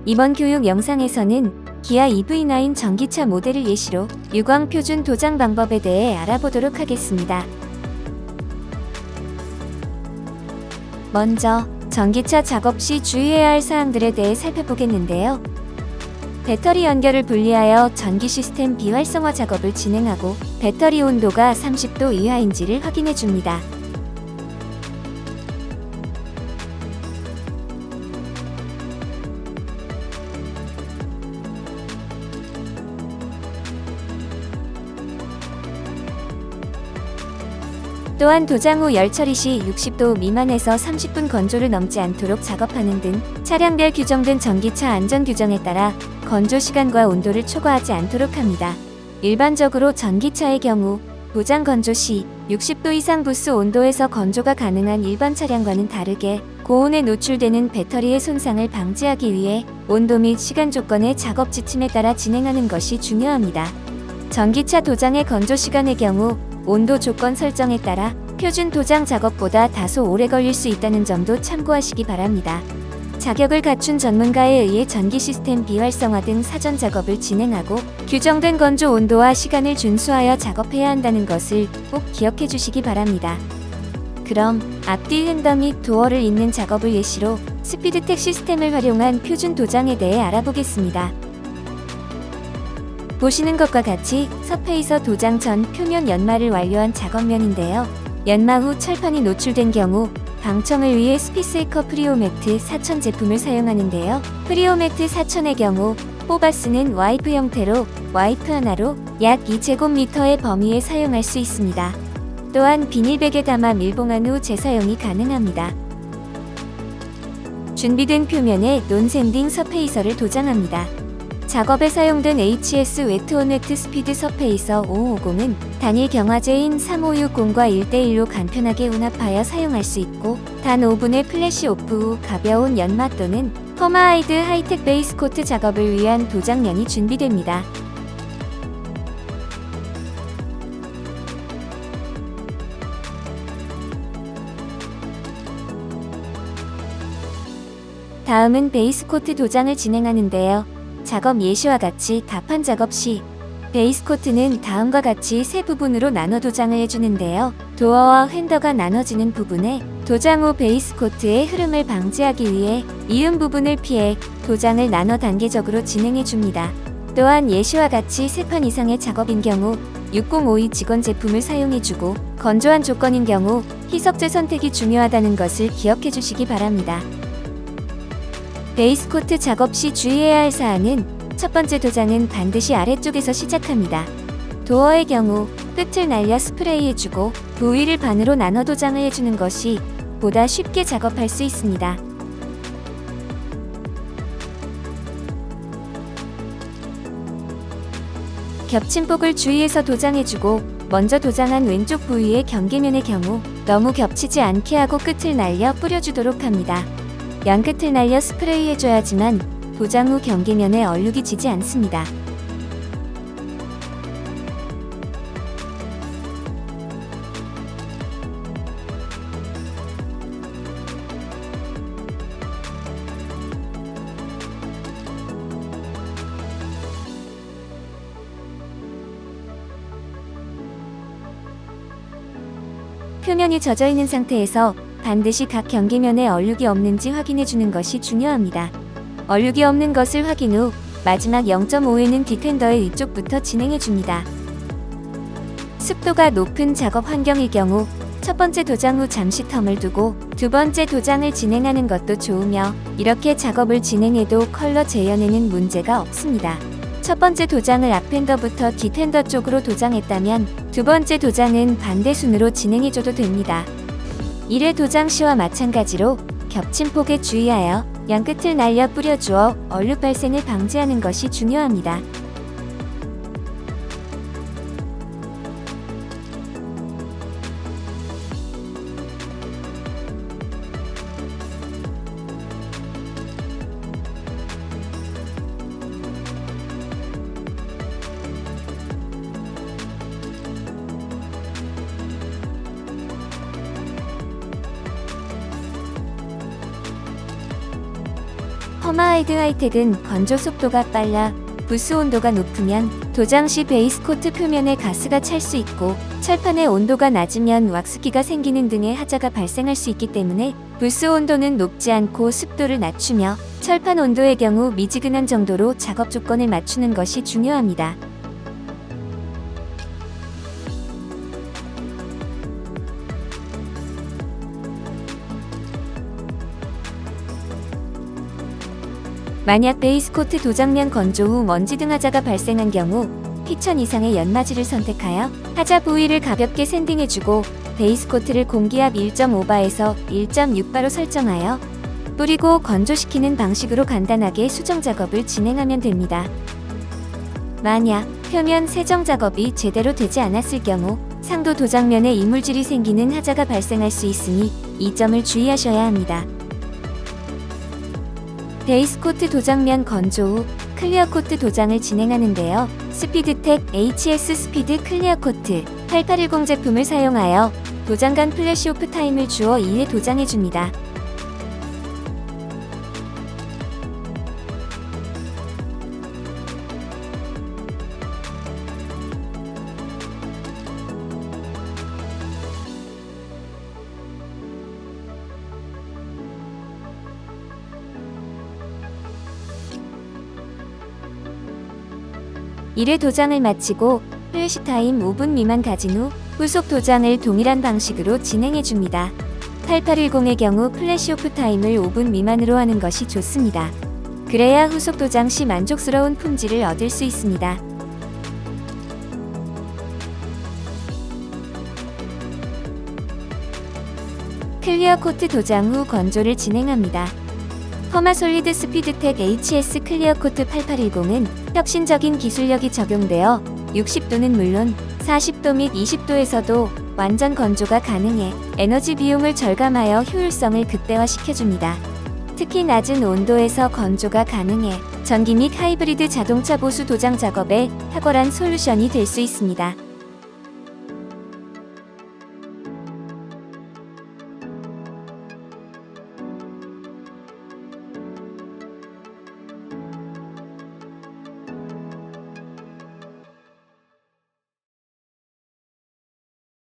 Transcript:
이번 교육 영상에서는 기아 EV9 전기차 모델을 예시로 유광 표준 도장 방법에 대해 알아보도록 하겠습니다. 먼저 전기차 작업 시 주의해야 할 사항들에 대해 살펴보겠는데요. 배터리 연결을 분리하여 전기 시스템 비활성화 작업을 진행하고 배터리 온도가 30도 이하인지를 확인해 줍니다. 또한 도장 후 열 처리 시 60도 미만에서 30분 건조를 넘지 않도록 작업하는 등 차량별 규정된 전기차 안전 규정에 따라 건조 시간과 온도를 초과하지 않도록 합니다. 일반적으로 전기차의 경우 도장 건조 시 60도 이상 부스 온도에서 건조가 가능한 일반 차량과는 다르게 고온에 노출되는 배터리의 손상을 방지하기 위해 온도 및 시간 조건의 작업 지침에 따라 진행하는 것이 중요합니다. 전기차 도장의 건조 시간의 경우 온도 조건 설정에 따라 표준 도장 작업보다 다소 오래 걸릴 수 있다는 점도 참고하시기 바랍니다. 자격을 갖춘 전문가에 의해 전기 시스템 비활성화 등 사전 작업을 진행하고 규정된 건조 온도와 시간을 준수하여 작업해야 한다는 것을 꼭 기억해 주시기 바랍니다. 그럼 앞뒤 핸더 및 도어를 잇는 작업을 예시로 스피드텍 시스템을 활용한 표준 도장에 대해 알아보겠습니다. 보시는 것과 같이 서페이서 도장 전 표면 연마를 완료한 작업면인데요. 연마 후 철판이 노출된 경우 방청을 위해 스피스에커 프리오매트 4000 제품을 사용하는데요. 프리오매트 4000의 경우 뽑아 쓰는 와이프 형태로 와이프 하나로 약 2제곱미터의 범위에 사용할 수 있습니다. 또한 비닐백에 담아 밀봉한 후 재사용이 가능합니다. 준비된 표면에 논샌딩 서페이서를 도장합니다. 작업에 사용된 HS 웨트온웨트 스피드 서페이서 550은 단일 경화제인 3560과 1대1로 간편하게 혼합하여 사용할 수 있고 단 5분의 플래시 오프 후 가벼운 연마 또는 퍼마하이드 하이텍 베이스 코트 작업을 위한 도장면이 준비됩니다. 다음은 베이스 코트 도장을 진행하는데요. 작업 예시와 같이 답판 작업 시 베이스 코트는 다음과 같이 세 부분으로 나눠 도장을 해주는데요. 도어와 핸더가 나눠지는 부분에 도장 후 베이스 코트의 흐름을 방지하기 위해 이음 부분을 피해 도장을 나눠 단계적으로 진행해 줍니다. 또한 예시와 같이 3판 이상의 작업인 경우 6052 직원 제품을 사용해주고 건조한 조건인 경우 희석제 선택이 중요하다는 것을 기억해 주시기 바랍니다. 베이스 코트 작업 시 주의해야 할 사항은 첫 번째 도장은 반드시 아래쪽에서 시작합니다. 도어의 경우 끝을 날려 스프레이해주고 부위를 반으로 나눠 도장을 해주는 것이 보다 쉽게 작업할 수 있습니다. 겹친 폭을 주의해서 도장해주고 먼저 도장한 왼쪽 부위의 경계면의 경우 너무 겹치지 않게 하고 끝을 날려 뿌려주도록 합니다. 양끝을 날려 스프레이 해줘야지만 도장 후 경계면에 얼룩이 지지 않습니다. 표면이 젖어 있는 상태에서 반드시 각 경계면에 얼룩이 없는지 확인해주는 것이 중요합니다. 얼룩이 없는 것을 확인 후 마지막 0.5에는 디펜더의 위쪽부터 진행해줍니다. 습도가 높은 작업 환경일 경우 첫 번째 도장 후 잠시 텀을 두고 두 번째 도장을 진행하는 것도 좋으며 이렇게 작업을 진행해도 컬러 재현에는 문제가 없습니다. 첫 번째 도장을 앞핸더부터 뒷핸더 쪽으로 도장했다면 두 번째 도장은 반대 순으로 진행해줘도 됩니다. 1회 도장 시와 마찬가지로 겹친 폭에 주의하여 양끝을 날려 뿌려주어 얼룩 발생을 방지하는 것이 중요합니다. 퍼마하이드 하이텍은 건조 속도가 빨라 부스 온도가 높으면 도장 시 베이스 코트 표면에 가스가 찰 수 있고 철판의 온도가 낮으면 왁스기가 생기는 등의 하자가 발생할 수 있기 때문에 부스 온도는 높지 않고 습도를 낮추며 철판 온도의 경우 미지근한 정도로 작업 조건을 맞추는 것이 중요합니다. 만약 베이스 코트 도장면 건조 후 먼지 등 하자가 발생한 경우 피천 이상의 연마지를 선택하여 하자 부위를 가볍게 샌딩해주고 베이스 코트를 공기압 1.5바에서 1.6바로 설정하여 뿌리고 건조시키는 방식으로 간단하게 수정 작업을 진행하면 됩니다. 만약 표면 세정 작업이 제대로 되지 않았을 경우 상도 도장면에 이물질이 생기는 하자가 발생할 수 있으니 이 점을 주의하셔야 합니다. 베이스 코트 도장면 건조 후 클리어 코트 도장을 진행하는데요. 스피드텍 HS 스피드 클리어 코트 8810 제품을 사용하여 도장간 플래시 오프 타임을 주어 2회 도장해줍니다. 이래 도장을 마치고 플래시 타임 5분 미만 가진 후 후속 도장을 동일한 방식으로 진행해줍니다. 8810의 경우 플래시 오프 타임을 5분 미만으로 하는 것이 좋습니다. 그래야 후속 도장 시 만족스러운 품질을 얻을 수 있습니다. 클리어 코트 도장 후 건조를 진행합니다. 퍼마솔리드 스피드텍 HS 클리어 코트 8810은 혁신적인 기술력이 적용되어 60도는 물론 40도 및 20도에서도 완전 건조가 가능해 에너지 비용을 절감하여 효율성을 극대화시켜줍니다. 특히 낮은 온도에서 건조가 가능해 전기 및 하이브리드 자동차 보수 도장 작업에 탁월한 솔루션이 될 수 있습니다.